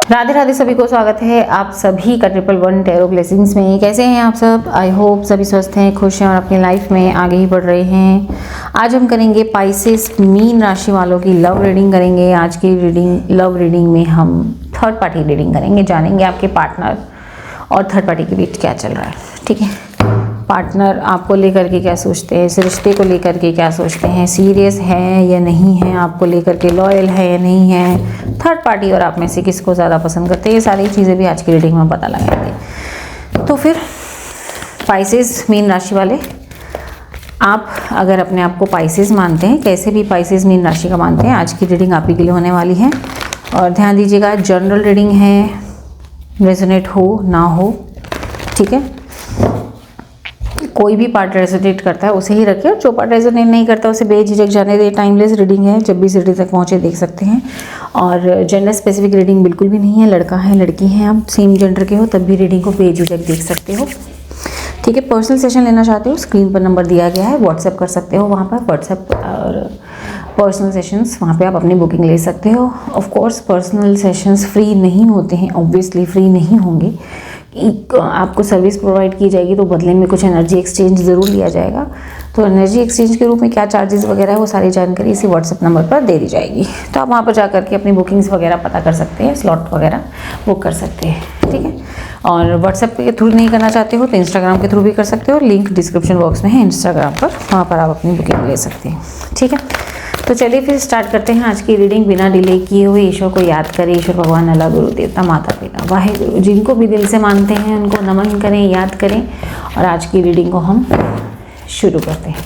राधे राधे, सभी को स्वागत है आप सभी का 111 टैरो ब्लेसिंग्स में। कैसे हैं आप सब? आई होप सभी स्वस्थ हैं, खुश हैं और अपनी लाइफ में आगे ही बढ़ रहे हैं। आज हम करेंगे पाइसेस मीन राशि वालों की लव रीडिंग करेंगे। आज की लव रीडिंग में हम थर्ड पार्टी रीडिंग करेंगे, जानेंगे आपके पार्टनर और थर्ड पार्टी के बीच क्या चल रहा है। ठीक है, पार्टनर आपको लेकर के क्या सोचते हैं, इस रिश्ते को लेकर के क्या सोचते हैं, सीरियस है या नहीं है, आपको लेकर के लॉयल है या नहीं है, थर्ड पार्टी और आप में से किसको ज़्यादा पसंद करते हैं, ये सारी चीज़ें भी आज की रीडिंग में पता लगाएंगे। तो फिर पाइसेस मीन राशि वाले, आप अगर अपने आप को पाइसेस मानते हैं, कैसे भी पाइसेस मीन राशि का मानते हैं, आज की रीडिंग आप ही के लिए होने वाली है। और ध्यान दीजिएगा, जनरल रीडिंग है, रेजोनेट हो ना हो, ठीक है। कोई भी पार्ट रेजोनेट करता है उसे ही रखिए, और जो पार्ट रेजोनेट नहीं करता उसे बेझिझक जाने दे। टाइमलेस रीडिंग है, जब भी सीढ़ी तक पहुंचे देख सकते हैं। और जेंडर स्पेसिफिक रीडिंग बिल्कुल भी नहीं है, लड़का है लड़की है, आप सेम जेंडर के हो तब भी रीडिंग को बेझिझक देख सकते हो। ठीक है, पर्सनल सेशन लेना चाहते हो, स्क्रीन पर नंबर दिया गया है, व्हाट्सएप कर सकते हो। वहाँ पर व्हाट्सएप और पर्सनल सेशंस, वहाँ पे आप अपनी बुकिंग ले सकते हो। Of course personal sessions free नहीं होते हैं, ऑब्वियसली फ्री नहीं होंगे। आपको सर्विस प्रोवाइड की जाएगी तो बदले में कुछ एनर्जी एक्सचेंज ज़रूर लिया जाएगा। तो एनर्जी एक्सचेंज के रूप में क्या चार्जेस वगैरह है, वो सारी जानकारी इसी व्हाट्सएप नंबर पर दे दी जाएगी। तो आप वहाँ पर जा करके अपनी बुकिंग्स वगैरह पता कर सकते हैं, स्लॉट वगैरह बुक कर सकते हैं। ठीक है, और व्हाट्सएप के थ्रू नहीं करना चाहते हो तो इंस्टाग्राम के थ्रू भी कर सकते हो, लिंक डिस्क्रिप्शन बॉक्स में है इंस्टाग्राम पर, वहाँ पर आप अपनी बुकिंग ले सकते हैं। ठीक है, तो चलिए फिर स्टार्ट करते हैं आज की रीडिंग। बिना डिले किए हुए ईश्वर को याद करें, ईश्वर भगवान, अल्लाह, गुरु देवता, माता पिता, वाहेगुरु, जिनको भी दिल से मानते हैं उनको नमन करें, याद करें। और आज की रीडिंग को हम शुरू करते हैं।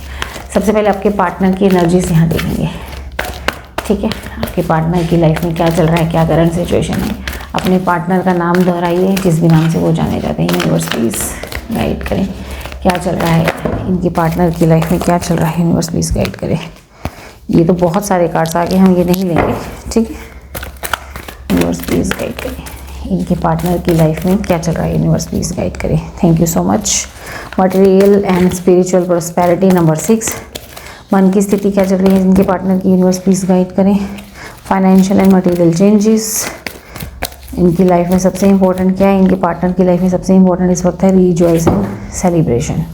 सबसे पहले आपके पार्टनर की एनर्जीज यहाँ देखेंगे। ठीक है, आपके पार्टनर की लाइफ में क्या चल रहा है, क्या करंट सिचुएशन है। अपने पार्टनर का नाम दोहराइए, जिस भी नाम से वो जाने जाते हैं। यूनिवर्स प्लीज़ गाइड करें, क्या चल रहा है इनके पार्टनर की लाइफ में, क्या चल रहा है। यूनिवर्स प्लीज़ गाइड करें। ये तो बहुत सारे कार्ड्स आगे, हम ये नहीं लेंगे। ठीक है, यूनिवर्स प्लीज़ गाइड करें, इनके पार्टनर की लाइफ में क्या चल रहा है। यूनिवर्स प्लीज़ गाइड करें। Thank you so much. Material and spiritual prosperity number 6, मन की स्थिति क्या चल रही है इनके पार्टनर की। यूनिवर्स प्लीज़ गाइड करें। फाइनेंशियल एंड मटेरियल चेंजेस, इनकी लाइफ में सबसे इंपॉर्टेंट क्या है। इनके पार्टनर की लाइफ में सबसे इंपॉर्टेंट इस वक्त है रिजॉइस एंड सेलिब्रेशन।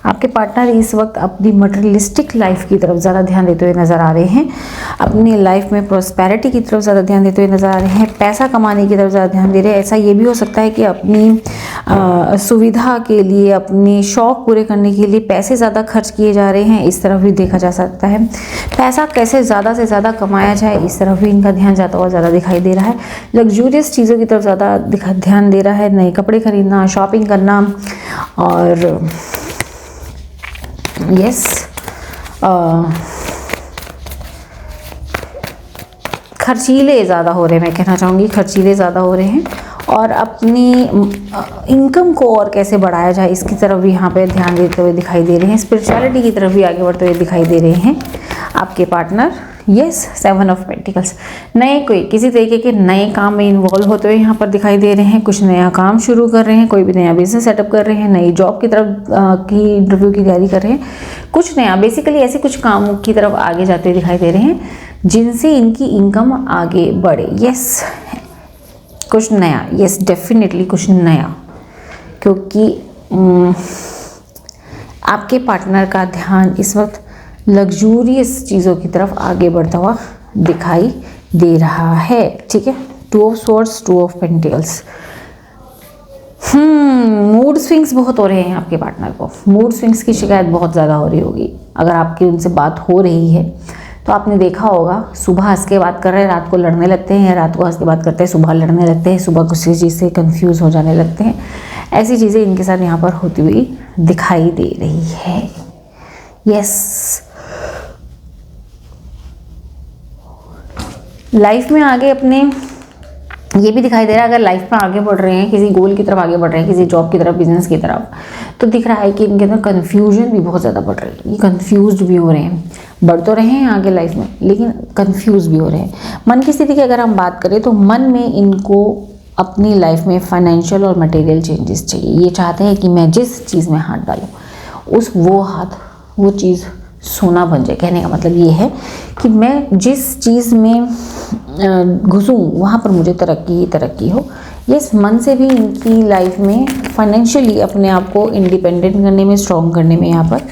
आपके पार्टनर इस वक्त अपनी मटेरियलिस्टिक लाइफ की तरफ ज़्यादा ध्यान देते हुए नज़र आ रहे हैं, अपनी लाइफ में प्रॉस्पेरिटी की तरफ ज़्यादा ध्यान देते हुए नज़र आ रहे हैं, पैसा कमाने की तरफ ज़्यादा ध्यान दे रहे हैं। ऐसा ये भी हो सकता है कि अपनी सुविधा के लिए, अपने शौक़ पूरे करने के लिए पैसे ज़्यादा खर्च किए जा रहे हैं, इस तरफ भी देखा जा सकता है। पैसा कैसे ज़्यादा से ज़्यादा कमाया जाए, इस तरफ भी इनका ध्यान जाता हुआ ज़्यादा दिखाई दे रहा है। लग्जूरियस चीज़ों की तरफ ज़्यादा ध्यान दे रहा है, नए कपड़े खरीदना, शॉपिंग करना, और यस खर्चीले ज़्यादा हो रहे हैं, मैं कहना चाहूँगी खर्चीले ज़्यादा हो रहे हैं। और अपनी इनकम को और कैसे बढ़ाया जाए, इसकी तरफ भी यहाँ पे ध्यान देते हुए दिखाई दे रहे हैं। स्पिरिचुअलिटी की तरफ भी आगे बढ़ते हुए दिखाई दे रहे हैं आपके पार्टनर। यस, 7 ऑफ पेंटिकल्स, नए कोई किसी तरीके के नए काम में इन्वॉल्व होते हुए यहाँ पर दिखाई दे रहे हैं। कुछ नया काम शुरू कर रहे हैं, कोई भी नया बिजनेस सेटअप कर रहे हैं, नई जॉब की तरफ की इंटरव्यू की तैयारी कर रहे हैं। कुछ नया, बेसिकली ऐसे कुछ काम की तरफ आगे जाते हुए दिखाई दे रहे हैं जिनसे इनकी इनकम आगे बढ़े। यस, कुछ नया, यस डेफिनेटली कुछ नया, क्योंकि आपके पार्टनर का ध्यान इस वक्त लग्जूरियस चीज़ों की तरफ आगे बढ़ता हुआ दिखाई दे रहा है। ठीक है, 2 of swords, 2 of pentacles. Mood swings बहुत हो रहे हैं आपके पार्टनर को, मूड स्विंग्स की शिकायत बहुत ज़्यादा हो रही होगी। अगर आपकी उनसे बात हो रही है तो आपने देखा होगा, सुबह हंस के बात कर रहे हैं, रात को लड़ने लगते हैं, रात को हंस के बात करते हैं, सुबह लड़ने लगते हैं, सुबह किसी चीज़ से कंफ्यूज हो जाने लगते हैं। ऐसी चीज़ें इनके साथ यहाँ पर होती हुई दिखाई दे रही है। यस, लाइफ में आगे अपने ये भी दिखाई दे रहा है, अगर लाइफ में आगे बढ़ रहे हैं, किसी गोल की तरफ आगे बढ़ रहे हैं, किसी जॉब की तरफ, बिजनेस की तरफ, तो दिख रहा है कि इनके अंदर कन्फ्यूजन भी बहुत ज़्यादा बढ़ रही है। ये कन्फ्यूज्ड भी हो रहे हैं, बढ़ तो रहे हैं आगे लाइफ में, लेकिन कन्फ्यूज भी हो रहे हैं। मन की स्थिति की अगर हम बात करें तो मन में इनको अपनी लाइफ में फाइनेंशियल और मटेरियल चेंजेस चाहिए। ये चाहते हैं कि मैं जिस चीज़ में हाथ डालूँ वो चीज़ सोना बन जाए। कहने का मतलब ये है कि मैं जिस चीज़ में घुसूँ वहाँ पर मुझे तरक्की ही तरक्की हो। ये इस मन से भी इनकी लाइफ में फाइनेंशियली अपने आप को इंडिपेंडेंट करने में, स्ट्रॉन्ग करने में यहाँ पर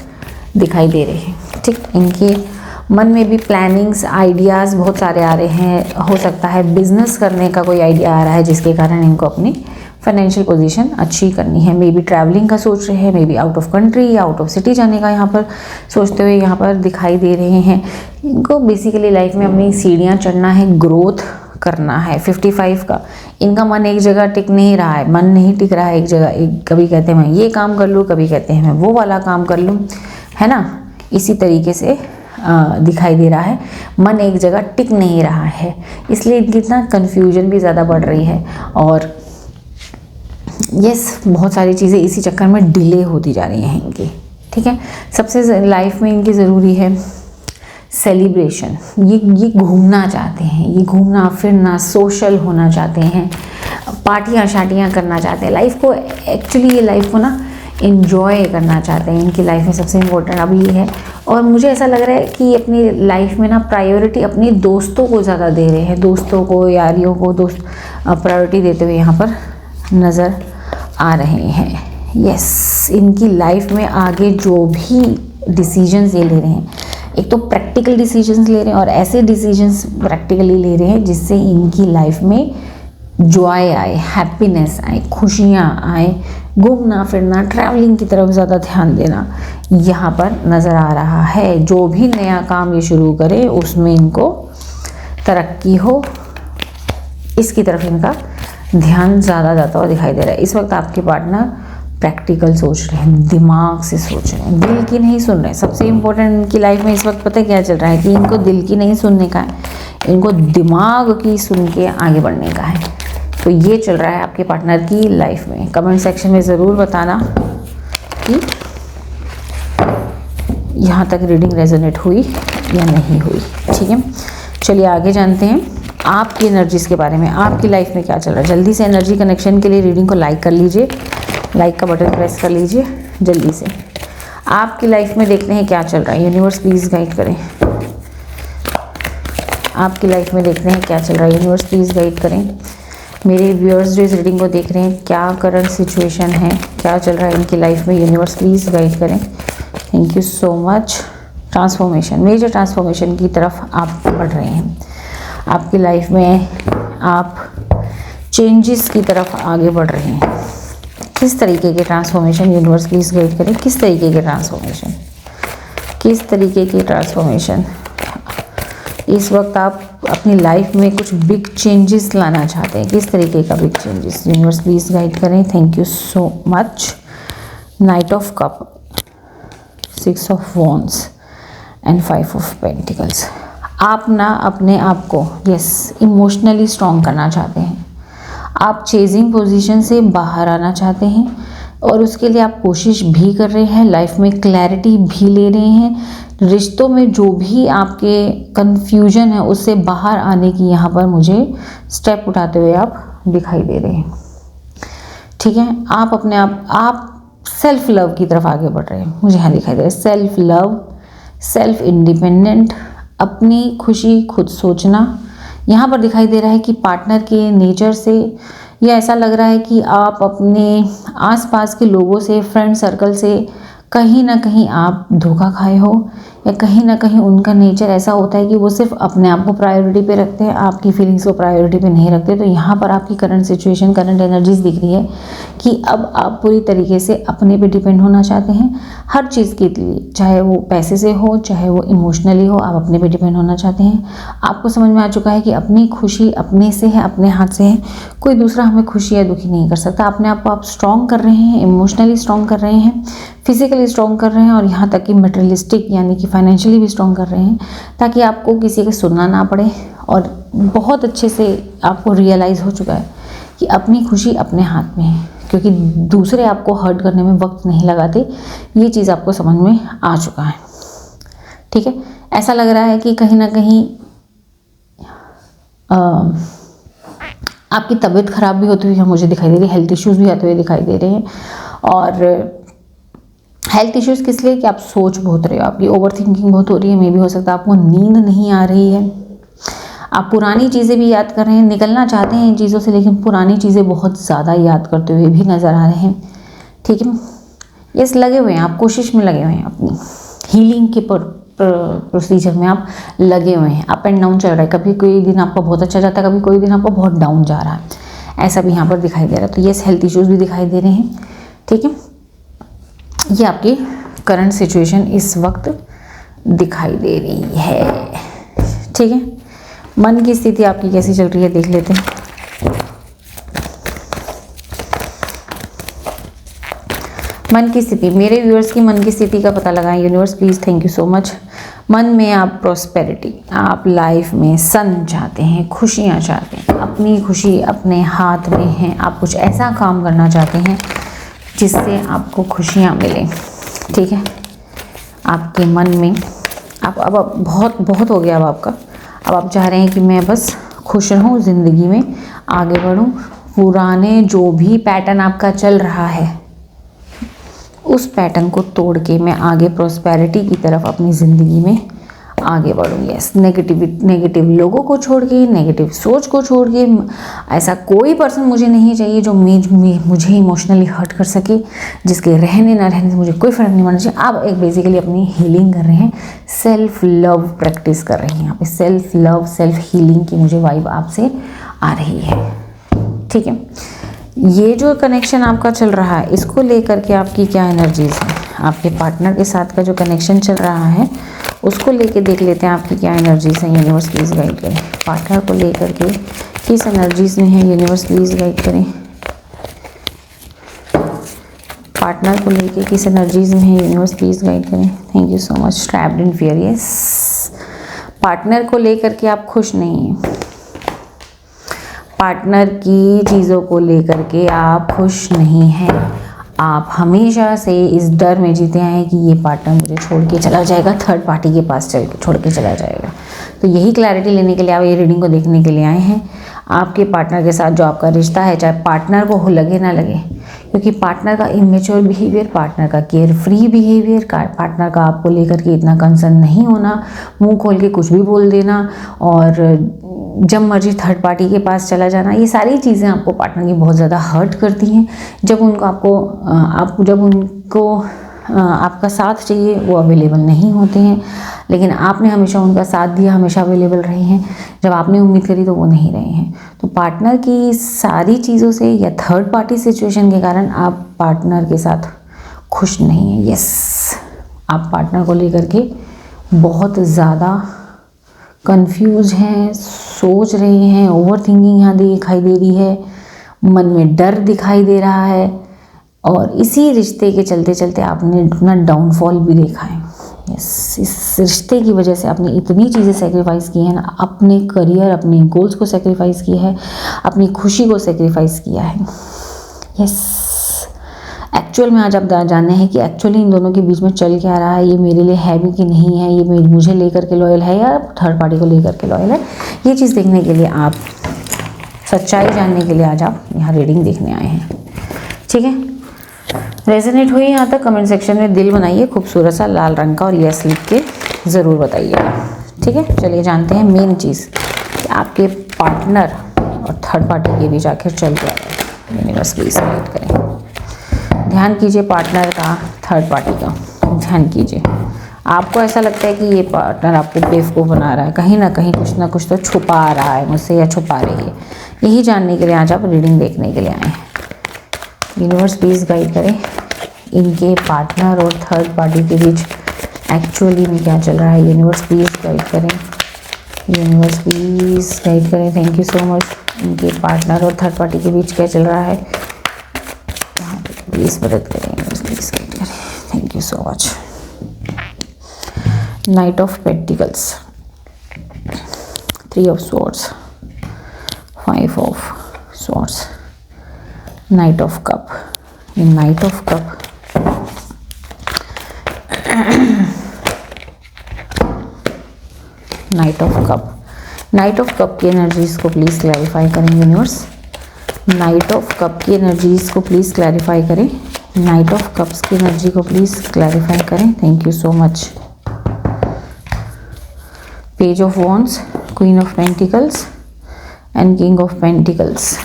दिखाई दे रहे हैं। ठीक, इनके मन में भी प्लानिंग्स, आइडियाज़ बहुत सारे आ रहे हैं। हो सकता है बिजनेस करने का कोई आइडिया आ रहा है जिसके कारण इनको अपनी फाइनेंशियल पोजीशन अच्छी करनी है। मे बी ट्रैवलिंग का सोच रहे हैं, may be out of country या आउट ऑफ सिटी जाने का यहाँ पर सोचते हुए यहाँ पर दिखाई दे रहे हैं। इनको बेसिकली लाइफ में अपनी सीढ़ियाँ चढ़ना है, ग्रोथ करना है। 55 का इनका मन एक जगह टिक नहीं रहा है, मन नहीं टिक रहा है एक जगह। कभी कहते हैं मैं ये काम कर लूँ, कभी कहते हैं मैं वो वाला काम कर लूँ, है ना। इसी तरीके से दिखाई दे रहा है, मन एक जगह टिक नहीं रहा है, इसलिए इनकी इतना कन्फ्यूजन भी ज़्यादा बढ़ रही है। और यस, बहुत सारी चीज़ें इसी चक्कर में डिले होती जा रही हैं इनकी। ठीक है, सबसे लाइफ में इनकी ज़रूरी है सेलिब्रेशन। ये घूमना चाहते हैं, ये घूमना फिरना, सोशल होना चाहते हैं, पार्टियाँ शार्टियाँ करना चाहते हैं। लाइफ को एक्चुअली, ये लाइफ को ना इन्जॉय करना चाहते हैं। इनकी लाइफ में सबसे इम्पोर्टेंट अभी ये है। और मुझे ऐसा लग रहा है कि अपनी लाइफ में ना प्रायोरिटी अपने दोस्तों को ज़्यादा दे रहे हैं, दोस्तों को, यारियों को दोस्त प्रायोरिटी देते हुए यहाँ पर नज़र आ रहे हैं। यस, इनकी लाइफ में आगे जो भी डिसीजंस ये ले रहे हैं, एक तो प्रैक्टिकल डिसीजंस ले रहे हैं और ऐसे डिसीजंस प्रैक्टिकली ले रहे हैं जिससे इनकी लाइफ में जॉय आए, हैप्पीनेस आए, खुशियाँ आए। घूमना फिरना, ट्रैवलिंग की तरफ ज़्यादा ध्यान देना यहाँ पर नज़र आ रहा है। जो भी नया काम ये शुरू करे उसमें इनको तरक्की हो, इसकी तरफ इनका ध्यान ज़्यादा जाता हुआ दिखाई दे रहा है। इस वक्त आपके पार्टनर प्रैक्टिकल सोच रहे हैं, दिमाग से सोच रहे हैं, दिल की नहीं सुन रहे। सबसे इम्पोर्टेंट इनकी लाइफ में इस वक्त पता है क्या चल रहा है कि इनको दिल की नहीं सुनने का है, इनको दिमाग की सुन के आगे बढ़ने का है। तो ये चल रहा है आपके पार्टनर की लाइफ में। कमेंट सेक्शन में ज़रूर बताना कि यहाँ तक रीडिंग रेजोनेट हुई या नहीं हुई। ठीक है, चलिए आगे जानते हैं आपकी एनर्जीज़ के बारे में। आपकी लाइफ में क्या चल रहा है। जल्दी से एनर्जी कनेक्शन के लिए रीडिंग को लाइक कर लीजिए, लाइक का बटन प्रेस कर लीजिए जल्दी से। आपकी लाइफ में देखते हैं क्या चल रहा है। यूनिवर्स प्लीज़ गाइड करें। आपकी लाइफ में देखते हैं क्या चल रहा है। यूनिवर्स प्लीज़ गाइड करें। मेरे व्यूअर्स जो इस रीडिंग को देख रहे हैं, क्या करंट सिचुएशन है, क्या चल रहा है इनकी लाइफ में। यूनिवर्स प्लीज़ गाइड करें। Thank you so much. Transformation, major transformation की तरफ आप बढ़ रहे हैं। आपकी लाइफ में आप चेंजेस की तरफ आगे बढ़ रहे हैं। किस तरीके के ट्रांसफॉर्मेशन, यूनिवर्स प्लीज़ गाइड करें। किस तरीके के ट्रांसफॉर्मेशन, किस तरीके की ट्रांसफॉर्मेशन। इस वक्त आप अपनी लाइफ में कुछ बिग चेंजेस लाना चाहते हैं। किस तरीके का big changes, universe please guide करें। Thank you so much. Knight of cups, 6 of wands and 5 of pentacles. आप ना अपने आप को इमोशनली स्ट्रॉन्ग करना चाहते हैं। आप चेजिंग पोजीशन से बाहर आना चाहते हैं और उसके लिए आप कोशिश भी कर रहे हैं। लाइफ में क्लैरिटी भी ले रहे हैं। रिश्तों में जो भी आपके कन्फ्यूजन है उससे बाहर आने की यहाँ पर मुझे स्टेप उठाते हुए आप दिखाई दे रहे हैं। ठीक है, आप अपने आप सेल्फ लव की तरफ आगे बढ़ रहे हैं। मुझे यहाँ दिखाई दे रहा है सेल्फ लव, सेल्फ इंडिपेंडेंट, अपनी खुशी खुद सोचना। यहाँ पर दिखाई दे रहा है कि पार्टनर के नेचर से या ऐसा लग रहा है कि आप अपने आसपास के लोगों से, फ्रेंड सर्कल से कहीं ना कहीं आप धोखा खाए हो, या कहीं ना कहीं उनका नेचर ऐसा होता है कि वो सिर्फ अपने आप को प्रायोरिटी पे रखते हैं, आपकी फीलिंग्स को प्रायोरिटी पे नहीं रखते। तो यहाँ पर आपकी करंट सिचुएशन, करंट एनर्जीज दिख रही है कि अब आप पूरी तरीके से अपने पे डिपेंड होना चाहते हैं हर चीज़ के लिए, चाहे वो पैसे से हो, चाहे वो इमोशनली हो, आप अपने पे डिपेंड होना चाहते हैं। आपको समझ में आ चुका है कि अपनी खुशी अपने से है, अपने हाथ से है, कोई दूसरा हमें खुशी या दुखी नहीं कर सकता। अपने आप को आप स्ट्रॉन्ग कर रहे हैं, इमोशनली स्ट्रॉन्ग कर रहे हैं, फिजिकली स्ट्रॉन्ग कर रहे हैं और यहाँ तक कि मटेरियलिस्टिक यानी कि फाइनेंशियली भी स्ट्रॉन्ग कर रहे हैं, ताकि आपको किसी का सुनना ना पड़े। और बहुत अच्छे से आपको रियलाइज़ हो चुका है कि अपनी खुशी अपने हाथ में है, क्योंकि दूसरे आपको हर्ट करने में वक्त नहीं लगाते। ये चीज़ आपको समझ में आ चुका है। ठीक है, ऐसा लग रहा है कि कहीं ना कहीं आपकी तबीयत खराब भी होती हुई मुझे दिखाई दे रही है, हेल्थ इश्यूज़ भी आते हुए दिखाई दे रहे हैं। और हेल्थ इश्यूज़ किस लिए कि आप सोच बहुत रहे हो, आपकी ओवर थिंकिंग बहुत हो रही है, मे भी हो सकता है आपको नींद नहीं आ रही है, आप पुरानी चीज़ें भी याद कर रहे हैं, निकलना चाहते हैं इन चीज़ों से, लेकिन पुरानी चीज़ें बहुत ज़्यादा याद करते हुए भी नज़र आ रहे हैं। ठीक है, यस, लगे हुए हैं आप, कोशिश में लगे हुए हैं, अपनी हीलिंग के प्रोसीजर में आप लगे हुए हैं। अप एंड डाउन चल रहा है, कभी कोई दिन आपका बहुत अच्छा जाता है, कभी कोई दिन आपका बहुत डाउन जा रहा है, ऐसा भी यहाँ पर दिखाई दे रहा है। तो यस, हेल्थ इश्यूज़ भी दिखाई दे रहे हैं। ठीक है, ये आपकी करंट सिचुएशन इस वक्त दिखाई दे रही है। ठीक है, मन की स्थिति आपकी कैसी चल रही है देख लेते हैं। मन की स्थिति, मेरे व्यूअर्स की मन की स्थिति का पता लगाएं universe please, thank you so much. मन में आप प्रॉस्पेरिटी, आप लाइफ में सन चाहते हैं, खुशियाँ चाहते हैं, अपनी खुशी अपने हाथ में है, आप कुछ ऐसा काम करना चाहते हैं जिससे आपको खुशियाँ मिलें। ठीक है, आपके मन में अब बहुत बहुत हो गया अब आपका, अब आप चाह रहे हैं कि मैं बस खुश रहूं, ज़िंदगी में आगे बढ़ूं, पुराने जो भी पैटर्न आपका चल रहा है उस पैटर्न को तोड़ के मैं आगे प्रॉस्पेरिटी की तरफ अपनी ज़िंदगी में आगे बढ़ूँ। यस, नेगेटिव लोगों को छोड़ के, नेगेटिव सोच को छोड़ के, ऐसा कोई पर्सन मुझे नहीं चाहिए जो मुझे इमोशनली हर्ट कर सके, जिसके रहने ना रहने से मुझे कोई फ़र्क नहीं पड़ना चाहिए। आप एक बेसिकली अपनी हीलिंग कर रहे हैं, सेल्फ लव प्रैक्टिस कर रहे हैं यहाँ पे, सेल्फ लव सेल्फ हीलिंग की मुझे वाइब आपसे आ रही है। ठीक है, ये जो कनेक्शन आपका चल रहा है इसको लेकर के आपकी क्या एनर्जीज है, आपके पार्टनर के साथ का जो कनेक्शन चल रहा है उसको लेके देख लेते हैं आपकी क्या एनर्जीज हैं। यूनिवर्स प्लीज़ गाइड करें, पार्टनर को लेकर के किस एनर्जीज में है, यूनिवर्स प्लीज़ गाइड करें। पार्टनर को लेके किस एनर्जीज में है, यूनिवर्स प्लीज़ गाइड करें। Thank you so much. Trapped in fear, yes, partner को लेकर के आप खुश नहीं हैं, पार्टनर की चीज़ों को लेकर के आप खुश नहीं हैं, आप हमेशा से इस डर में जीते आए हैं कि ये पार्टनर मुझे छोड़ के चला जाएगा, थर्ड पार्टी के पास छोड़ के चला जाएगा। तो यही क्लैरिटी लेने के लिए आप ये रीडिंग को देखने के लिए आए हैं। आपके पार्टनर के साथ जो आपका रिश्ता है, चाहे पार्टनर को लगे ना लगे, क्योंकि पार्टनर का इमेच्योर बिहेवियर, पार्टनर का केयर फ्री बिहेवियर, पार्टनर का आपको लेकर के इतना कंसर्न नहीं होना, मुंह खोल के कुछ भी बोल देना और जब मर्जी थर्ड पार्टी के पास चला जाना, ये सारी चीज़ें आपको पार्टनर की बहुत ज़्यादा हर्ट करती हैं। जब उनको आपका साथ चाहिए वो अवेलेबल नहीं होते हैं, लेकिन आपने हमेशा उनका साथ दिया, हमेशा अवेलेबल रहे हैं, जब आपने उम्मीद करी तो वो नहीं रहे हैं। तो पार्टनर की सारी चीज़ों से या थर्ड पार्टी सिचुएशन के कारण आप पार्टनर के साथ खुश नहीं हैं। यस, आप पार्टनर को लेकर के बहुत ज़्यादा कंफ्यूज हैं, सोच रहे हैं, ओवर थिंकिंग यहाँ दिखाई दे रही है, मन में डर दिखाई दे रहा है, और इसी रिश्ते के चलते चलते आपने अपना डाउनफॉल भी देखा है। यस, इस रिश्ते की वजह से आपने इतनी चीज़ें सेक्रीफाइस की हैं ना, अपने करियर, अपने गोल्स को सेक्रीफाइस किया है, अपनी खुशी को सेक्रीफाइस किया है। यस, एक्चुअल में आज आप जानना है कि एक्चुअली इन दोनों के बीच में चल क्या रहा है, ये मेरे लिए है भी कि नहीं है, ये मुझे लेकर के लॉयल है या थर्ड पार्टी को लेकर के लॉयल है। ये चीज़ देखने के लिए, आप सच्चाई जानने के लिए आज आप यहाँ रीडिंग देखने आए हैं। ठीक है, रेजोनेट हुई यहाँ तक कमेंट सेक्शन में दिल बनाइए खूबसूरत सा लाल रंग का और यस लिख के ज़रूर बताइएगा। ठीक है, चलिए जानते हैं मेन चीज़ कि आपके पार्टनर और थर्ड पार्टी के बीच आखिर चल क्या रहा है। यूनिवर्स प्लीज गाइड करें, ध्यान कीजिए पार्टनर का, थर्ड पार्टी का ध्यान कीजिए। आपको ऐसा लगता है कि ये पार्टनर आपको बेवकूफ़ बना रहा है, कहीं ना कहीं कुछ ना कुछ तो छुपा रहा है मुझसे या छुपा रही है। यही जानने के लिए आज आप रीडिंग देखने के लिए आए हैं। यूनिवर्स प्लीज़ गाइड करें, इनके पार्टनर और थर्ड पार्टी के बीच एक्चुअली में क्या चल रहा है। यूनिवर्स प्लीज़ गाइड करें, यूनिवर्स प्लीज़ गाइड करें। Thank you so much. इनके पार्टनर और थर्ड पार्टी के बीच क्या चल रहा है, प्लीज़ मदद करें, यूनिवर्स प्लीज़ गाइड करें। Thank you so much. Knight of pentacles, 3 of swords, 5 of swords, night of cup. Night of cup night of cup, night of cup की एनर्जीज को प्लीज़ क्लैरिफाई करें यूनिवर्स। नाइट ऑफ कप की energies को please clarify करें night of cups की energy को please clarify करें, thank you so much. Page of wands, queen of pentacles and king of pentacles.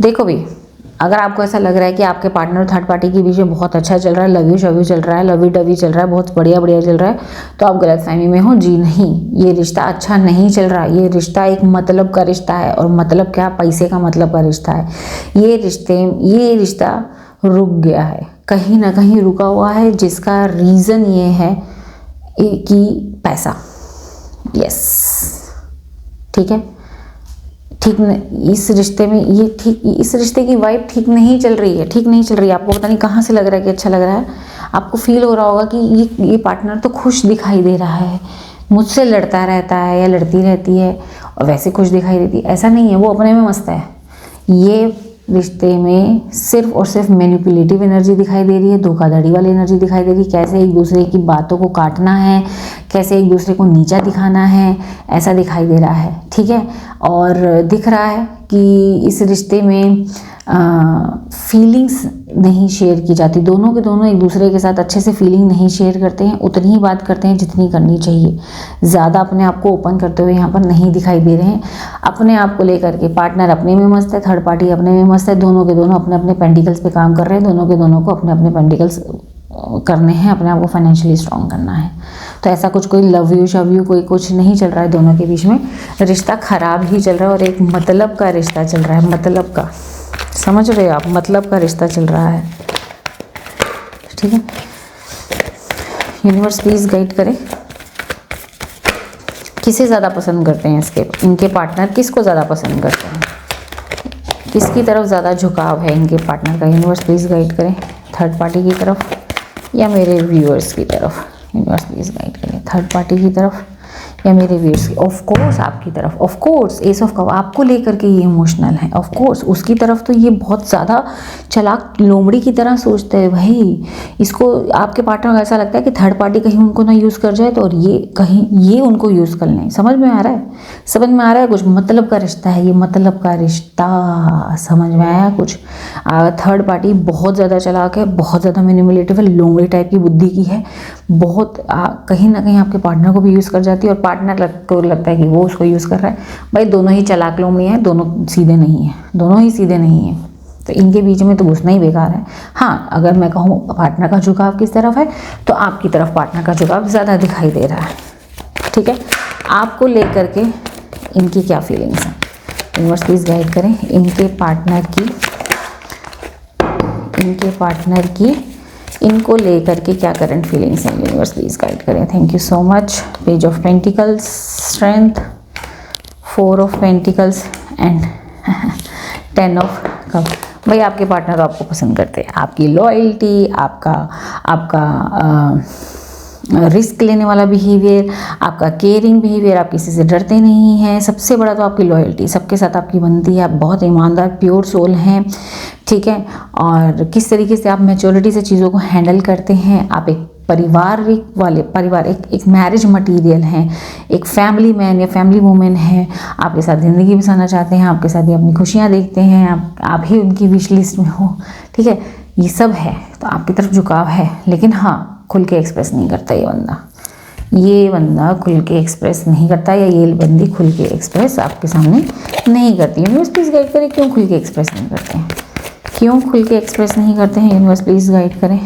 देखो भी, अगर आपको ऐसा लग रहा है कि आपके पार्टनर और थर्ड पार्टी के बीच में बहुत अच्छा चल रहा है, लव यू शव चल रहा है, लवी डवी चल रहा है, बहुत बढ़िया बढ़िया चल रहा है, तो आप गलतफहमी में हो। जी नहीं, ये रिश्ता अच्छा नहीं चल रहा। ये रिश्ता एक मतलब का रिश्ता है, और मतलब क्या, पैसे का मतलब का रिश्ता है। ये रिश्ता रुक गया है, कहीं ना कहीं रुका हुआ है, जिसका रीज़न ये है कि पैसा। यस, ठीक है, ठीक नहीं, इस रिश्ते में इस रिश्ते की वाइब ठीक नहीं चल रही है, ठीक नहीं चल रही है। आपको पता नहीं कहाँ से लग रहा है कि अच्छा लग रहा है। आपको फील हो रहा होगा कि ये पार्टनर तो खुश दिखाई दे रहा है, मुझसे लड़ता रहता है या लड़ती रहती है और वैसे खुश दिखाई देती है। ऐसा नहीं है, वो अपने में मस्त है। ये रिश्ते में सिर्फ और सिर्फ मैनिपुलेटिव एनर्जी दिखाई दे रही है, धोखाधड़ी वाली एनर्जी दिखाई दे रही है। कैसे एक दूसरे की बातों को काटना है, कैसे एक दूसरे को नीचा दिखाना है, ऐसा दिखाई दे रहा है, ठीक है। और दिख रहा है कि इस रिश्ते में फीलिंग्स नहीं शेयर की जाती। दोनों के दोनों एक दूसरे के साथ अच्छे से फीलिंग नहीं शेयर करते हैं, उतनी ही बात करते हैं जितनी करनी चाहिए। ज़्यादा अपने आप को ओपन करते हुए यहाँ पर नहीं दिखाई दे रहे हैं। अपने आप को लेकर के पार्टनर अपने में मस्त है, थर्ड पार्टी अपने में मस्त है। दोनों के दोनों अपने अपने पेंटिकल्स पे काम कर रहे हैं, दोनों के दोनों को अपने अपने पेंटिकल्स करने हैं, अपने आप को फाइनेंशियली स्ट्रॉन्ग करना है। तो ऐसा कुछ कोई लव यू शव यू कोई कुछ नहीं चल रहा है दोनों के बीच में। रिश्ता खराब ही चल रहा है और एक मतलब का रिश्ता चल रहा है, मतलब का, समझ रहे हो आप, मतलब का रिश्ता चल रहा है, ठीक है। यूनिवर्स प्लीज गाइड करे, किसे ज़्यादा पसंद करते हैं इनके पार्टनर, किसको ज़्यादा पसंद करते हैं, किसकी तरफ ज़्यादा झुकाव है इनके पार्टनर का। यूनिवर्स प्लीज़ गाइड करें, थर्ड पार्टी की तरफ या मेरे व्यूअर्स की तरफ। यूनिवर्स प्लीज़ गाइड करें, थर्ड पार्टी की तरफ या मेरे व्यूअर्स की। ऑफ कोर्स आपकी तरफ, of course S of cup आपको लेकर के ये इमोशनल है। ऑफ कोर्स उसकी तरफ तो ये बहुत ज़्यादा चालाक लोमड़ी की तरह सोचते हैं भाई। इसको आपके पार्टनर को ऐसा लगता है कि थर्ड पार्टी कहीं उनको ना यूज़ कर जाए, तो और ये कहीं ये उनको यूज़ कर लें। समझ में आ रहा है, समझ में आ रहा है कुछ, मतलब का रिश्ता है ये, मतलब का रिश्ता, समझ में आया कुछ। थर्ड पार्टी बहुत ज़्यादा चालाक है, बहुत ज़्यादा मैनिपुलेटिव है, लोमड़ी टाइप की बुद्धि की है, बहुत कहीं ना कहीं आपके पार्टनर को भी यूज़ कर जाती है और पार्टनर को लगता है कि वो उसको यूज़ कर रहा है। भाई दोनों ही चालाक लोमड़ी हैं, दोनों सीधे नहीं हैं, दोनों ही सीधे नहीं हैं, तो इनके बीच में तो घुसना ही बेकार है। हाँ, अगर मैं कहूँ पार्टनर का झुकाव किस तरफ है, तो आपकी तरफ पार्टनर का झुकाव ज़्यादा दिखाई दे रहा है, ठीक है। आपको लेकर के इनकी क्या फीलिंग्स हैं, यूनिवर्स प्लीज़ गाइड करें। इनके पार्टनर की इनको लेकर के क्या करंट फीलिंग्स हैं, यूनिवर्स प्लीज़ गाइड करें, thank you so much. Page of pentacles, strength, 4 of pentacles and 10 of cup. भाई आपके पार्टनर तो आपको पसंद करते हैं, आपकी लॉयल्टी, आपका रिस्क लेने वाला बिहेवियर, आपका केयरिंग बिहेवियर, आप किसी से डरते नहीं हैं। सबसे बड़ा तो आपकी लॉयल्टी, सबके साथ आपकी बनती है, आप बहुत ईमानदार प्योर सोल हैं, ठीक है। और किस तरीके से आप मैच्योरिटी से चीज़ों को हैंडल करते हैं, आप एक परिवार एक मैरिज मटेरियल हैं, एक फैमिली मैन या फैमिली वूमेन है, आपके साथ ज़िंदगी बिताना चाहते हैं, आपके साथ ही अपनी खुशियाँ देखते हैं, आप ही उनकी विश लिस्ट में हो, ठीक है। ये सब है, तो आपकी तरफ झुकाव है, लेकिन हाँ खुल के एक्सप्रेस नहीं करता ये बंदा खुल के एक्सप्रेस नहीं करता, या ये बंदी खुल के एक्सप्रेस आपके सामने नहीं करती। यूनिवर्स प्लीज़ गाइड करें, क्यों खुल के एक्सप्रेस नहीं करते हैं, क्यों खुल के एक्सप्रेस नहीं करते हैं, यूनिवर्स प्लीज़ गाइड करें।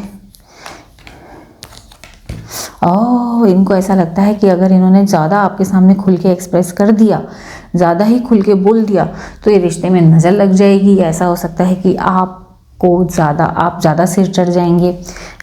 इनको ऐसा लगता है कि अगर इन्होंने ज़्यादा आपके सामने खुल के एक्सप्रेस कर दिया, ज़्यादा ही खुल के बोल दिया, तो ये रिश्ते में नज़र लग जाएगी। ऐसा हो सकता है कि आप ज़्यादा सिर चढ़ जाएंगे,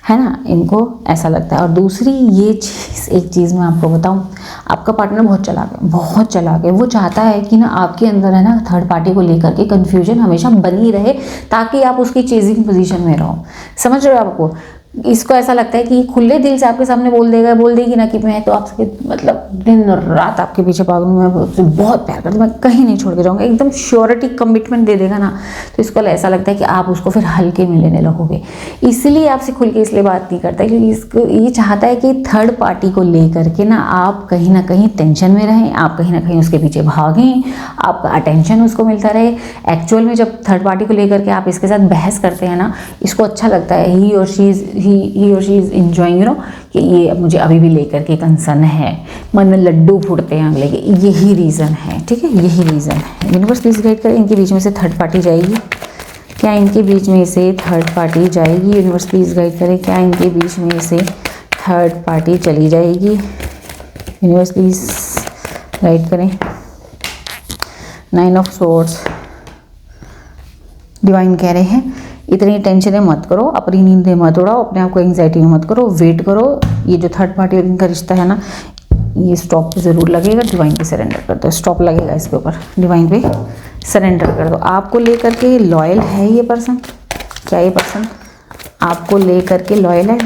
है ना, इनको ऐसा लगता है। और दूसरी एक चीज़ मैं आपको बताऊं, आपका पार्टनर बहुत चालाक है। वो चाहता है कि ना आपके अंदर है ना थर्ड पार्टी को लेकर के कन्फ्यूजन हमेशा बनी रहे, ताकि आप उसकी चेजिंग पोजीशन में रहो। समझ रहे हो आपको, इसको ऐसा लगता है कि खुले दिल से आपके सामने बोल देगी ना कि मैं तो आपसे मतलब दिन रात आपके पीछे पागल हूँ, मैं आपसे बहुत प्यार करती हूँ, मैं कहीं नहीं छोड़ के जाऊँगा, एकदम श्योरिटी कमिटमेंट दे देगा ना, तो इसको ऐसा लगता है कि आप उसको फिर हल्के में लेने लगोगे। इसलिए आपसे खुल के इसलिए बात नहीं करता क्योंकि इसको ये चाहता है कि थर्ड पार्टी को लेकर के ना आप कहीं ना कहीं टेंशन में रहें, आप कहीं ना कहीं उसके पीछे भागें, आपका अटेंशन उसको मिलता रहे। एक्चुअल में जब थर्ड पार्टी को लेकर के आप इसके साथ बहस करते हैं ना, इसको अच्छा लगता है, ही और she is enjoying, you know, कि ये मुझे अभी भी लेकर के कंसर्न है, मन में लड्डू फूटते हैं अगले के, यही रीज़न है, ठीक है, यही रीज़न है। यूनिवर्स प्लीज गाइड करें, इनके बीच में से थर्ड पार्टी जाएगी क्या? इनके बीच में से थर्ड पार्टी जाएगी? यूनिवर्स प्लीज गाइड करें, क्या इनके बीच में से थर्ड पार्टी चली जाएगी? यूनिवर्स प्लीज गाइड करें। 9 ऑफ सोर्ड्स, डिवाइन कह रहे हैं इतनी टेंशन मत करो, अपनी नींद मत उड़ाओ, अपने आप को एंग्जाइटी में मत करो, वेट करो। ये जो थर्ड पार्टी और इनका रिश्ता है ना, ये स्टॉप ज़रूर लगेगा। डिवाइन पे सरेंडर कर दो, स्टॉप लगेगा इसके ऊपर, डिवाइन पे सरेंडर कर दो। आपको लेकर के लॉयल है ये पर्सन? क्या ये पर्सन आपको लेकर के लॉयल है?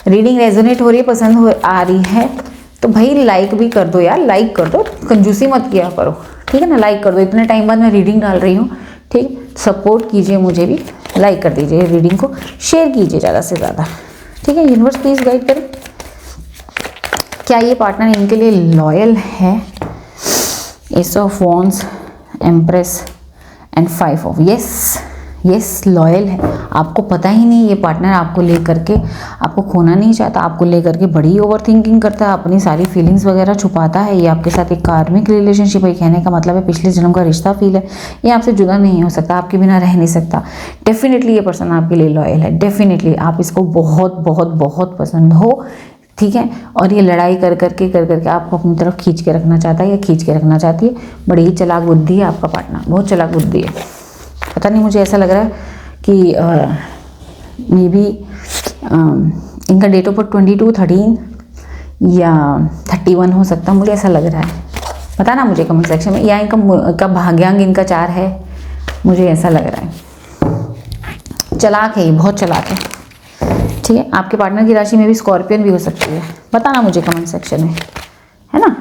रीडिंग रेजोनेट हो रही है, पसंद आ रही है तो भाई लाइक भी कर दो यार, लाइक कर दो, कंजूसी मत किया करो, ठीक है ना, लाइक कर दो। इतने टाइम बाद मैं रीडिंग डाल रही हूँ, ठीक, सपोर्ट कीजिए, मुझे भी लाइक कर दीजिए, रीडिंग को शेयर कीजिए ज़्यादा से ज़्यादा, ठीक है। यूनिवर्स प्लीज गाइड करें, क्या ये पार्टनर इनके लिए लॉयल है? S of wands, empress and 5 of, yes loyal है। आपको पता ही नहीं ये पार्टनर आपको लेकर के, आपको खोना नहीं चाहता, आपको लेकर के बड़ी ओवर थिंकिंग करता है, अपनी सारी फीलिंग्स वगैरह छुपाता है। ये आपके साथ एक कार्मिक रिलेशनशिप है, कहने का मतलब है पिछले जन्म का रिश्ता फील है। ये आपसे जुदा नहीं हो सकता, आपके बिना रह नहीं सकता। डेफिनेटली ये पर्सन आपके लिए लॉयल है, डेफिनेटली आप इसको बहुत बहुत बहुत पसंद हो, ठीक है। और ये लड़ाई कर करके आपको अपनी तरफ खींच के रखना चाहता है या खींच के रखना चाहती है। बड़ी ही चालाक बुद्धि है आपका पार्टनर, बहुत चालाक बुद्धि है। पता नहीं, मुझे ऐसा लग रहा है कि मे बी इनका डेट ऑफ बर्थ 22, 13 या 31 हो सकता है, मुझे ऐसा लग रहा है। बताना मुझे कमेंट सेक्शन में, या इनका भाग्यांक इनका 4 है, मुझे ऐसा लग रहा है। चालाक है ये, बहुत चालाक है, ठीक है। आपके पार्टनर की राशि में भी स्कॉर्पियन भी हो सकती है। बताना मुझे कमेंट सेक्शन में, है ना,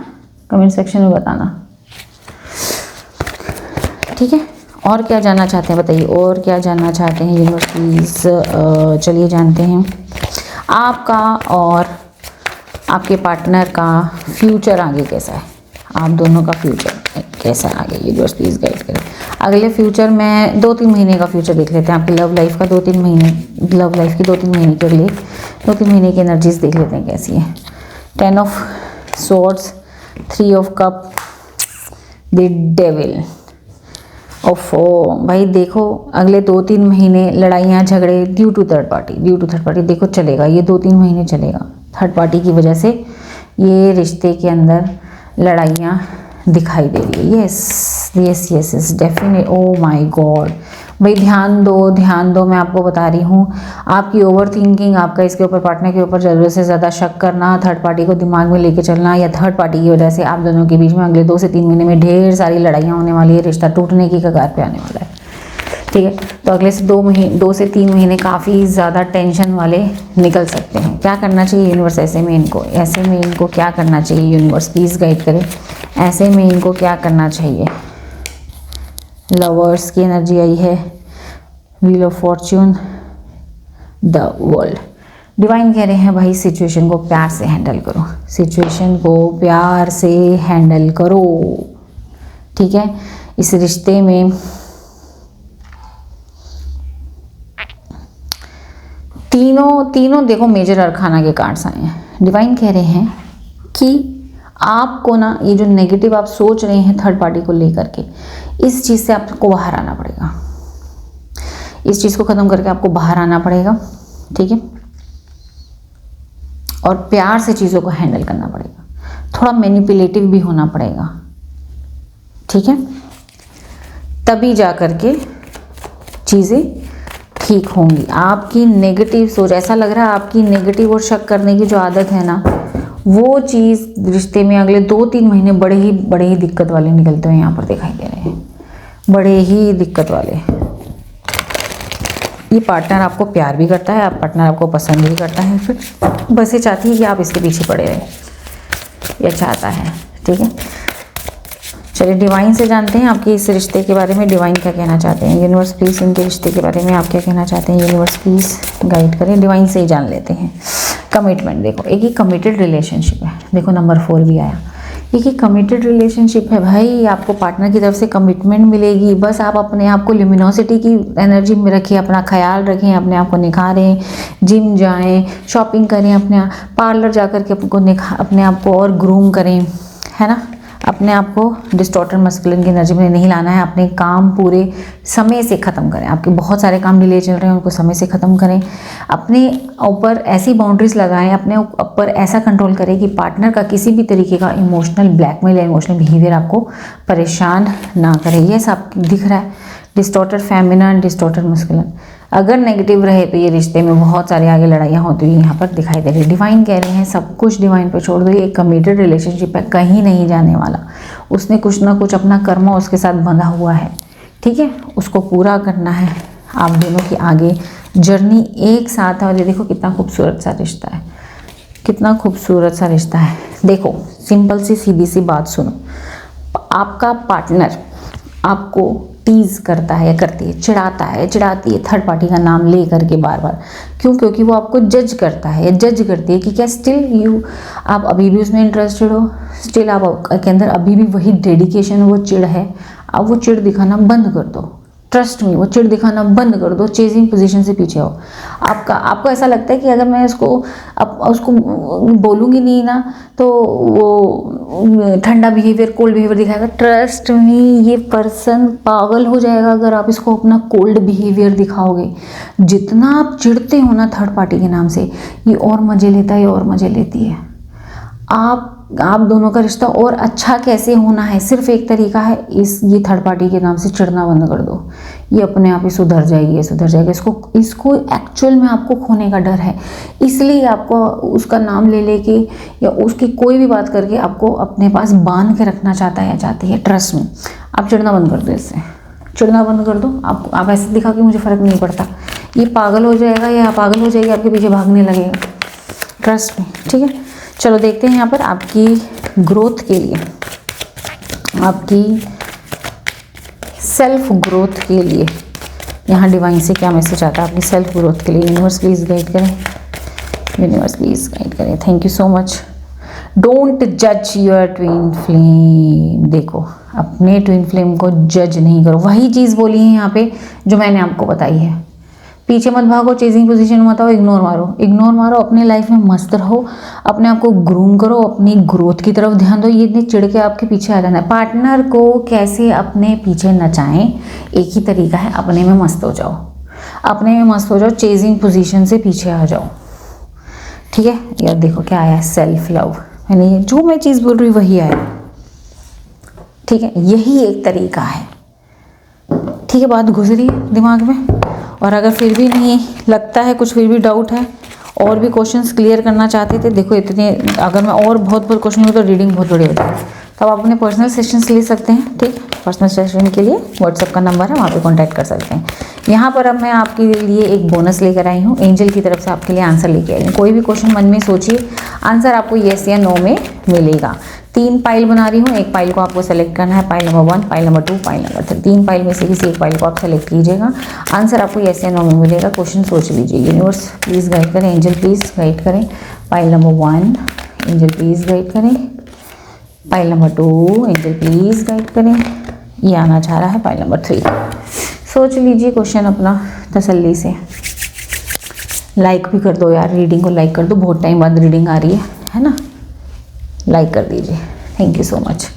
कमेंट सेक्शन में बताना, ठीक है। और क्या जानना चाहते हैं बताइए, और क्या जानना चाहते हैं यूनिवर्स प्लीज? चलिए जानते हैं आपका और आपके पार्टनर का फ्यूचर आगे कैसा है, आप दोनों का फ्यूचर कैसा है आगे। यूनिवर्स प्लीज गाइड करें। अगले फ्यूचर में 2-3 महीने का फ्यूचर देख लेते हैं, आपकी लव लाइफ का 2-3 महीने, लव लाइफ की 2-3 महीने के लिए 2-3 महीने की एनर्जीज देख लेते हैं कैसी है। 10 of swords, 3 of cup, the devil. ओफो भाई देखो, अगले 2-3 महीने लड़ाइयाँ झगड़े ड्यू टू थर्ड पार्टी देखो चलेगा, ये 2-3 महीने चलेगा। थर्ड पार्टी की वजह से ये रिश्ते के अंदर लड़ाइयाँ दिखाई दे रही है। Yes definite. Oh my God भाई, ध्यान दो, मैं आपको बता रही हूँ, आपकी ओवर थिंकिंग, आपका इसके ऊपर पार्टनर के ऊपर ज़रूरत से ज़्यादा शक करना, थर्ड पार्टी को दिमाग में लेके चलना, या थर्ड पार्टी की वजह से आप दोनों के बीच में अगले 2 से 3 महीने में ढेर सारी लड़ाइयाँ होने वाली है, रिश्ता टूटने की कगार पे आने वाला है, ठीक है। तो अगले से 2 से 3 महीने काफ़ी ज़्यादा टेंशन वाले निकल सकते हैं। क्या करना चाहिए यूनिवर्स ऐसे में इनको क्या करना चाहिए? यूनिवर्स प्लीज़ गाइड करें, ऐसे में इनको क्या करना चाहिए? लवर्स की एनर्जी आई है, wheel of Fortune, the world. Divine कह रहे हैं भाई सिचुएशन को प्यार से हैंडल करो, सिचुएशन को प्यार से हैंडल करो, ठीक है। इस रिश्ते में तीनों देखो मेजर अरखाना के कार्ड्स आए हैं। डिवाइन कह रहे हैं कि आपको ना ये जो नेगेटिव आप सोच रहे हैं थर्ड पार्टी को लेकर के, इस चीज़ से आपको बाहर आना पड़ेगा, इस चीज़ को ख़त्म करके आपको बाहर आना पड़ेगा, ठीक है। और प्यार से चीज़ों को हैंडल करना पड़ेगा, थोड़ा मैनिपुलेटिव भी होना पड़ेगा, ठीक है। तभी जा कर के चीज़ें ठीक होंगी। आपकी नेगेटिव सोच, ऐसा लग रहा है आपकी नेगेटिव और शक करने की जो आदत है ना, वो चीज़ रिश्ते में अगले 2-3 महीने बड़े ही दिक्कत वाले निकलते हुए यहाँ पर दिखाई दे रहे हैं, बड़े ही दिक्कत वाले। ये पार्टनर आपको प्यार भी करता है, आप पार्टनर आपको पसंद भी करता है, फिर बस ये चाहती है कि आप इसके पीछे पड़े रहें, ये चाहता है। ठीक है, चलिए डिवाइन से जानते हैं आपके इस रिश्ते के बारे में, डिवाइन क्या कहना चाहते हैं। यूनिवर्स प्लीज इनके रिश्ते के बारे में आप क्या कहना चाहते हैं, यूनिवर्स प्लीज गाइड करें। डिवाइन से ही जान लेते हैं। कमिटमेंट, देखो एक ही कमिटेड रिलेशनशिप है, देखो नंबर 4 भी आया। एक ही कमिटेड रिलेशनशिप है भाई, आपको पार्टनर की तरफ से कमिटमेंट मिलेगी। बस आप अपने आप को ल्यूमिनोसिटी की एनर्जी में रखिए, अपना ख्याल रखें, अपने आप को निखारें, जिम जाएं, शॉपिंग करें, अपने पार्लर जा कर के अपने आप को और ग्रूम करें, है ना। अपने आप को डिस्टॉर्टेड मस्कुलिन की एनर्जी में नहीं लाना है। अपने काम पूरे समय से ख़त्म करें, आपके बहुत सारे काम डिले चल रहे हैं उनको समय से ख़त्म करें। अपने ऊपर ऐसी बाउंड्रीज लगाएं, अपने ऊपर ऐसा कंट्रोल करें कि पार्टनर का किसी भी तरीके का इमोशनल ब्लैकमेल या इमोशनल बिहेवियर आपको परेशान ना करे। ये सब दिख रहा है, डिस्टॉर्टेड फेमिनिन, डिस्टॉर्टेड मस्कुलिन। अगर नेगेटिव रहे तो ये रिश्ते में बहुत सारी आगे लड़ाइयाँ होती हुई यहाँ पर दिखाई दे रही है। डिवाइन कह रहे हैं सब कुछ डिवाइन पे छोड़ दो, ये एक कमिटेड रिलेशनशिप है, कहीं नहीं जाने वाला। उसने कुछ ना कुछ अपना कर्म उसके साथ बंधा हुआ है, ठीक है, उसको पूरा करना है। आप दोनों की आगे जर्नी एक साथ है। और ये देखो कितना खूबसूरत सा रिश्ता है, कितना खूबसूरत सा रिश्ता है। देखो सिंपल सी सीधी सी बात सुनो, आपका पार्टनर आपको टीज करता है या करती है, चिढ़ाता है, चिढ़ाती है थर्ड पार्टी का नाम ले करके बार बार। क्यों? क्योंकि वो आपको जज करता है या जज करती है कि क्या स्टिल आप अभी भी उसमें इंटरेस्टेड हो, स्टिल आप के अंदर अभी भी वही डेडिकेशन, वो चिढ़ है। अब वो चिढ़ दिखाना बंद कर दो, ट्रस्ट में वो चिढ़ दिखाना बंद कर दो, चेजिंग पोजीशन से पीछे हो। आपको ऐसा लगता है कि अगर मैं उसको बोलूँगी नहीं ना तो वो ठंडा बिहेवियर, कोल्ड बिहेवियर दिखाएगा। ट्रस्ट में ये पर्सन पागल हो जाएगा अगर आप इसको अपना कोल्ड बिहेवियर दिखाओगे। जितना आप चिढ़ते हो ना थर्ड पार्टी के नाम से, ये और मज़े लेता है, ये और मज़े लेती है। आप दोनों का रिश्ता और अच्छा कैसे होना है, सिर्फ एक तरीका है, ये थर्ड पार्टी के नाम से चिढ़ना बंद कर दो। ये अपने आप ही सुधर जाएगी, ये सुधर जाएगा। इसको एक्चुअल में आपको खोने का डर है, इसलिए आपको उसका नाम ले लेके या उसकी कोई भी बात करके आपको अपने पास बांध के रखना चाहता है या चाहती है। ट्रस्ट में आप चिढ़ना बंद कर दो, इससे चिढ़ना बंद कर दो। आप ऐसे दिखा कि मुझे फ़र्क नहीं पड़ता, ये पागल हो जाएगा या पागल हो जाएगी, आपके पीछे भागने लगेगा। ट्रस्ट में, ठीक है। चलो देखते हैं यहाँ पर आपकी ग्रोथ के लिए, आपकी सेल्फ ग्रोथ के लिए यहाँ डिवाइन से क्या मैसेज आता है आपकी सेल्फ ग्रोथ के लिए। यूनिवर्स प्लीज़ गाइड करें, यूनिवर्स प्लीज़ गाइड करें। Thank you so much. Don't जज योर ट्विन फ्लेम। देखो अपने ट्विन फ्लेम को जज नहीं करो, वही चीज़ बोली है यहाँ पे जो मैंने आपको बताई है। पीछे मत भागो, चेजिंग पोजीशन मत आओ, इग्नोर मारो, अपने लाइफ में मस्त रहो, अपने आप को ग्रूम करो, अपनी ग्रोथ की तरफ ध्यान दो। ये इतने चिढ़ के आपके पीछे आ जाना है। पार्टनर को कैसे अपने पीछे नचाएं, एक ही तरीका है, अपने में मस्त हो जाओ, अपने में मस्त हो जाओ, चेजिंग पोजीशन से पीछे आ जाओ, ठीक है। यार देखो क्या आया, सेल्फ लव, यानी जो मैं चीज़ बोल रही हूँ वही आया, ठीक है। यही एक तरीका है, ठीक है। बात घुस रही है दिमाग में, और अगर फिर भी नहीं लगता है, कुछ फिर भी डाउट है, और भी क्वेश्चंस क्लियर करना चाहते थे, देखो इतने अगर मैं और बहुत क्वेश्चन हो तो रीडिंग बहुत बड़ी हो जाएगी, तो आप अपने पर्सनल सेशंस ले सकते हैं, ठीक। पर्सनल सेशन के लिए व्हाट्सएप का नंबर है, वहाँ पे कांटेक्ट कर सकते हैं। यहाँ पर अब मैं आपके लिए एक बोनस लेकर आई हूँ, एंजल की तरफ से आपके लिए आंसर लेके आई हूँ। कोई भी क्वेश्चन मन में सोचिए, आंसर आपको येस या नो में मिलेगा। 3 पाइल बना रही हूँ, एक पाइल को आपको सेलेक्ट करना है, pile number 1, pile number 2, pile number 3। 3 pile में से किसी एक पाइल को आप सेलेक्ट कीजिएगा, आंसर आपको येस या नो में मिलेगा। क्वेश्चन सोच लीजिए। यूनिवर्स प्लीज़ गाइड करें, एंजल प्लीज़ गाइड करें। Pile number 1 angel please guide करें, pile number 2 angel please guide करें। ये आना चाह रहा है पाइल नंबर 3। सोच लीजिए क्वेश्चन अपना तसल्ली से। लाइक भी कर दो यार, रीडिंग को लाइक कर दो, बहुत टाइम बाद रीडिंग आ रही है ना, लाइक कर दीजिए। Thank you so much.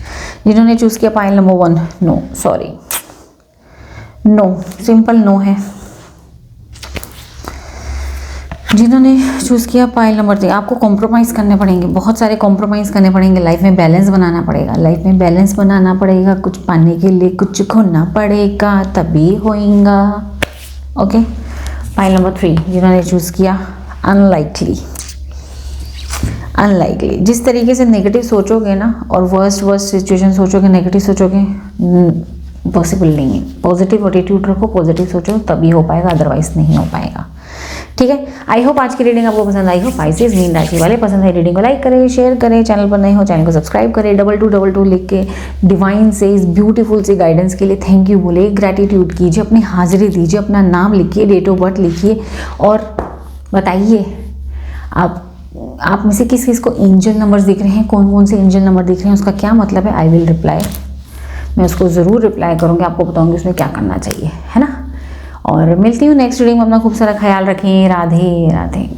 जिन्होंने चूज़ किया pile number 1, no, sorry, no, simple no है। जिन्होंने चूज़ किया पाइल नंबर 3, आपको कॉम्प्रोमाइज़ करने पड़ेंगे, बहुत सारे कॉम्प्रोमाइज़ करने पड़ेंगे, लाइफ में बैलेंस बनाना पड़ेगा, लाइफ में बैलेंस बनाना पड़ेगा। कुछ पाने के लिए कुछ खोना पड़ेगा, तभी होएगा, ओके। पाइल नंबर 3 जिन्होंने चूज़ किया अनलाइकली, जिस तरीके से नेगेटिव सोचोगे ना और वर्स्ट सिचुएशन सोचोगे, नेगेटिव सोचोगे, पॉसिबल नहीं है। पॉजिटिव एटीट्यूड रखो, पॉजिटिव सोचो, तभी हो पाएगा, अदरवाइज नहीं हो पाएगा। ठीक है, आई होप आज की रीडिंग आपको पसंद आई हो। पाइसेस मीन राशि वाले पसंद है रीडिंग को लाइक करें, शेयर करें, चैनल पर नए हो चैनल को सब्सक्राइब करें, 2222 लिख के डिवाइन से इस ब्यूटीफुल से गाइडेंस के लिए थैंक यू बोले, ग्रैटिट्यूड कीजिए, अपनी हाजिरी दीजिए, अपना नाम लिखिए, डेट ऑफ बर्थ लिखिए और बताइए आप में से किस किस को एंजल नंबर्स दिख रहे हैं, कौन कौन से एंजल नंबर दिख रहे हैं, उसका क्या मतलब है। आई विल रिप्लाई, मैं उसको ज़रूर रिप्लाई करूँगी, आपको बताऊँगी उसमें क्या करना चाहिए, है ना। और मिलती हूँ नेक्स्ट रीडिंग में। अपना खूब सारा ख्याल रखें। राधे राधे।